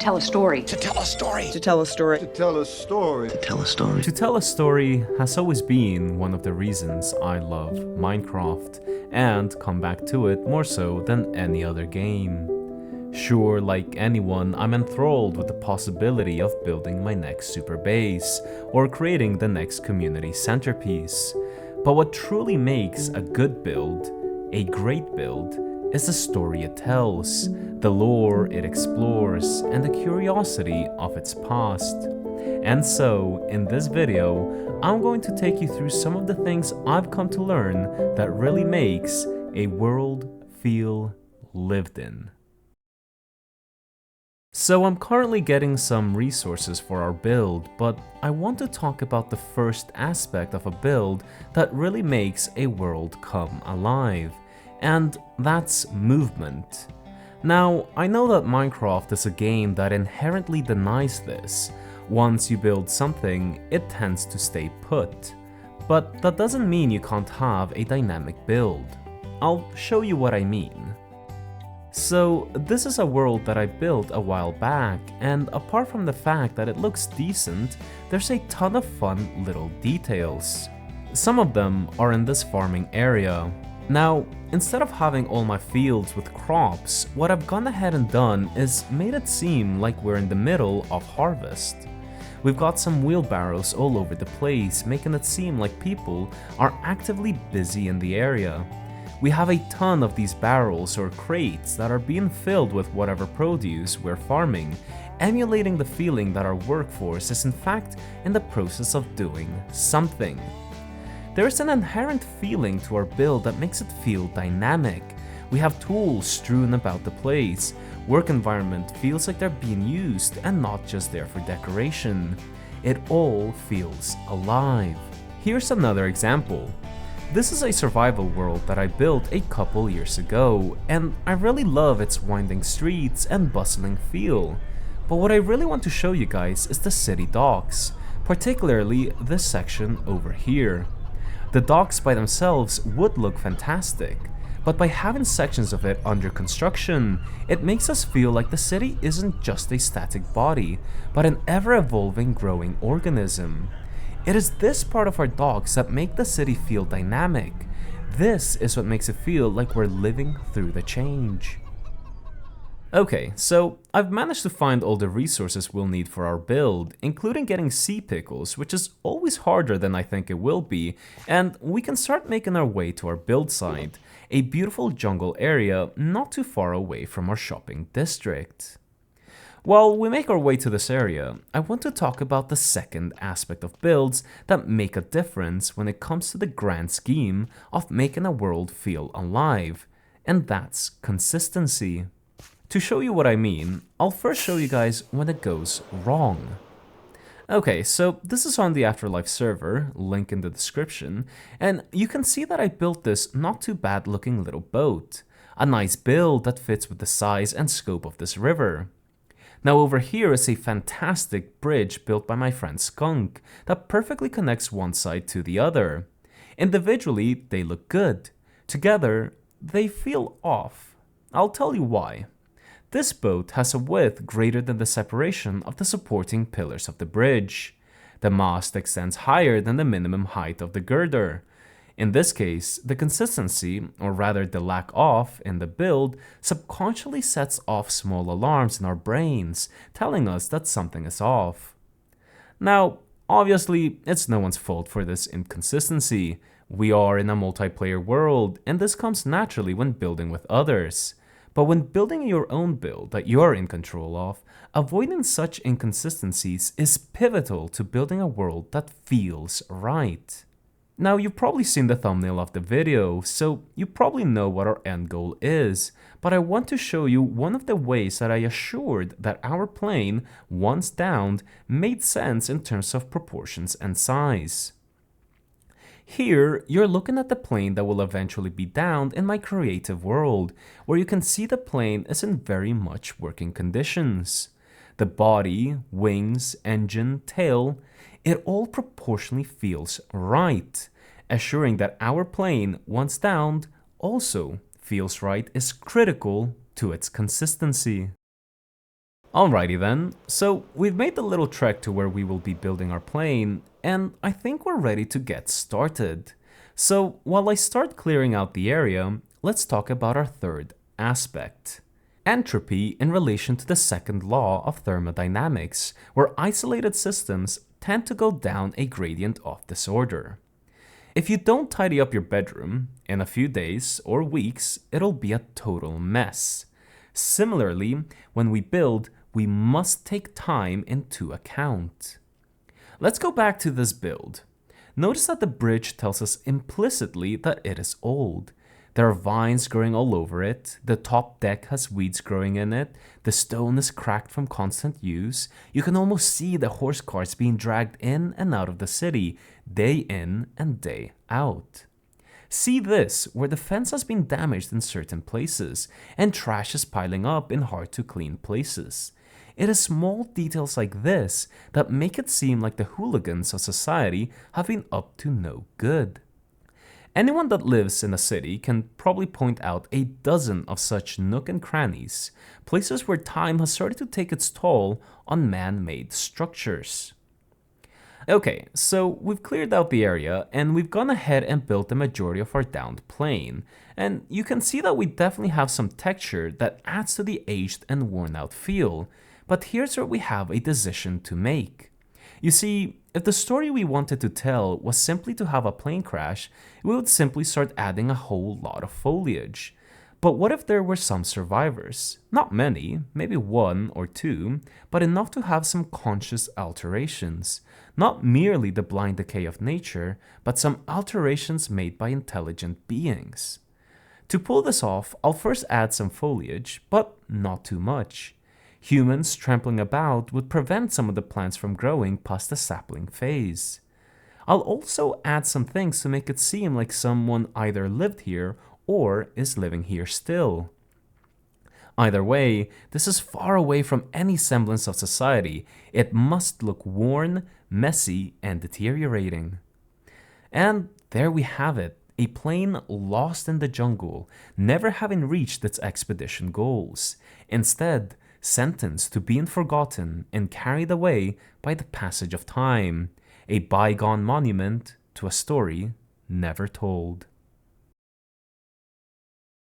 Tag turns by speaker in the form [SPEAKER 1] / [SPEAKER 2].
[SPEAKER 1] Tell a story.
[SPEAKER 2] To tell a story.
[SPEAKER 3] To tell a story.
[SPEAKER 4] To tell a story.
[SPEAKER 2] To tell a story.
[SPEAKER 5] To tell a story has always been one of the reasons I love Minecraft, and come back to it more so than any other game. Sure, like anyone, I'm enthralled with the possibility of building my next super base, or creating the next community centerpiece. But what truly makes a good build, a great build, is the story it tells, the lore it explores, and the curiosity of its past. And so, in this video, I'm going to take you through some of the things I've come to learn that really makes a world feel lived in. So I'm currently getting some resources for our build, but I want to talk about the first aspect of a build that really makes a world come alive. And that's movement. Now, I know that Minecraft is a game that inherently denies this. Once you build something, it tends to stay put. But that doesn't mean you can't have a dynamic build. I'll show you what I mean. So, this is a world that I built a while back, and apart from the fact that it looks decent, there's a ton of fun little details. Some of them are in this farming area. Now, instead of having all my fields with crops, what I've gone ahead and done is made it seem like we're in the middle of harvest. We've got some wheelbarrows all over the place, making it seem like people are actively busy in the area. We have a ton of these barrels or crates that are being filled with whatever produce we're farming, emulating the feeling that our workforce is in fact in the process of doing something. There is an inherent feeling to our build that makes it feel dynamic. We have tools strewn about the place. Work environment feels like they're being used and not just there for decoration. It all feels alive. Here's another example. This is a survival world that I built a couple years ago, and I really love its winding streets and bustling feel. But what I really want to show you guys is the city docks, particularly this section over here. The docks by themselves would look fantastic, but by having sections of it under construction, it makes us feel like the city isn't just a static body, but an ever-evolving growing organism. It is this part of our docks that make the city feel dynamic. This is what makes it feel like we're living through the change. Okay, so I've managed to find all the resources we'll need for our build, including getting sea pickles, which is always harder than I think it will be, and we can start making our way to our build site, a beautiful jungle area not too far away from our shopping district. While we make our way to this area, I want to talk about the second aspect of builds that make a difference when it comes to the grand scheme of making a world feel alive, and that's consistency. To show you what I mean, I'll first show you guys when it goes wrong. Okay, so this is on the Afterlife server, link in the description, and you can see that I built this not too bad looking little boat. A nice build that fits with the size and scope of this river. Now over here is a fantastic bridge built by my friend Skunk that perfectly connects one side to the other. Individually, they look good. Together, they feel off. I'll tell you why. This boat has a width greater than the separation of the supporting pillars of the bridge. The mast extends higher than the minimum height of the girder. In this case, the consistency, or rather the lack of, in the build, subconsciously sets off small alarms in our brains, telling us that something is off. Now, obviously, it's no one's fault for this inconsistency. We are in a multiplayer world, and this comes naturally when building with others. But when building your own build that you're in control of, avoiding such inconsistencies is pivotal to building a world that feels right. Now, you've probably seen the thumbnail of the video, so you probably know what our end goal is, but I want to show you one of the ways that I assured that our plane, once downed, made sense in terms of proportions and size. Here, you're looking at the plane that will eventually be downed in my creative world, where you can see the plane is in very much working conditions. The body, wings, engine, tail, it all proportionally feels right, assuring that our plane, once downed, also feels right is critical to its consistency. Alrighty then, so we've made the little trek to where we will be building our plane, and I think we're ready to get started. So while I start clearing out the area, let's talk about our third aspect. Entropy in relation to the second law of thermodynamics, where isolated systems tend to go down a gradient of disorder. If you don't tidy up your bedroom, in a few days or weeks, it'll be a total mess. Similarly, when we build, we must take time into account. Let's go back to this build. Notice that the bridge tells us implicitly that it is old. There are vines growing all over it, the top deck has weeds growing in it, the stone is cracked from constant use, you can almost see the horse carts being dragged in and out of the city, day in and day out. See this, where the fence has been damaged in certain places, and trash is piling up in hard to clean places. It is small details like this that make it seem like the hooligans of society have been up to no good. Anyone that lives in a city can probably point out a dozen of such nook and crannies, places where time has started to take its toll on man-made structures. Okay, so we've cleared out the area and we've gone ahead and built the majority of our downed plane, and you can see that we definitely have some texture that adds to the aged and worn out feel, but here's where we have a decision to make. You see, if the story we wanted to tell was simply to have a plane crash, we would simply start adding a whole lot of foliage. But what if there were some survivors? Not many, maybe one or two, but enough to have some conscious alterations. Not merely the blind decay of nature, but some alterations made by intelligent beings. To pull this off, I'll first add some foliage, but not too much. Humans trampling about would prevent some of the plants from growing past the sapling phase. I'll also add some things to make it seem like someone either lived here or is living here still. Either way, this is far away from any semblance of society. It must look worn, messy, and deteriorating. And there we have it, a plane lost in the jungle, never having reached its expedition goals. Instead, sentenced to being forgotten and carried away by the passage of time, a bygone monument to a story never told.